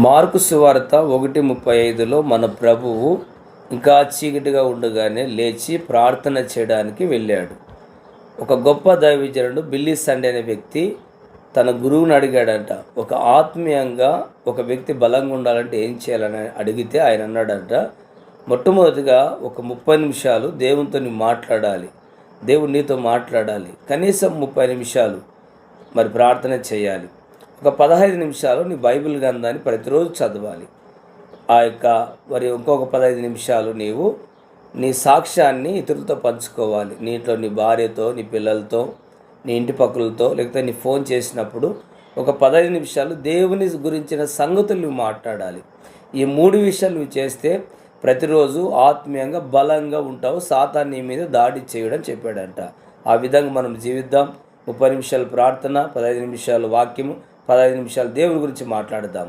Mark సువార్త 1:35లో మన ప్రభువు ఇంకా చీకటిగా ఉండగానే లేచి ప్రార్థన చేయడానికి వెళ్ళాడు. ఒక గొప్ప దైవజనుడు బిల్లీ సండే అనే వ్యక్తి తన గురువుని అడిగాడంట. ఒక ఆత్మీయంగా ఒక వ్యక్తి బలంగా ఉండాలంటే ఏం చేయాలని అడిగితే ఆయన అన్నాడంట, మొట్టమొదటిగా ఒక 30 నిమిషాలు దేవునితో మాట్లాడాలి, దేవుడు నీతో మాట్లాడాలి, కనీసం 30 నిమిషాలు మరి ప్రార్థన చేయాలి. ఒక 15 నిమిషాలు నీ బైబిల్ గ్రంథాన్ని ప్రతిరోజు చదవాలి. మరి ఇంకొక 15 నిమిషాలు నీవు నీ సాక్ష్యాన్ని ఇతరులతో పంచుకోవాలి. నీ ఇంట్లో నీ భార్యతో, నీ పిల్లలతో, నీ ఇంటి పక్కలతో, లేకపోతే నీ ఫోన్ చేసినప్పుడు ఒక 15 నిమిషాలు దేవుని గురించిన సంగతులు నువ్వు మాట్లాడాలి. ఈ 3 విషయాలు నువ్వు చేస్తే ప్రతిరోజు ఆత్మీయంగా బలంగా ఉంటావు, సాతాను నీ మీద దాడి చేయడం చెప్పాడంట. ఆ విధంగా మనం జీవిద్దాం. 30 నిమిషాలు ప్రార్థన, 15 నిమిషాలు వాక్యము, 15 నిమిషాలు దేవుని గురించి మాట్లాడదాం.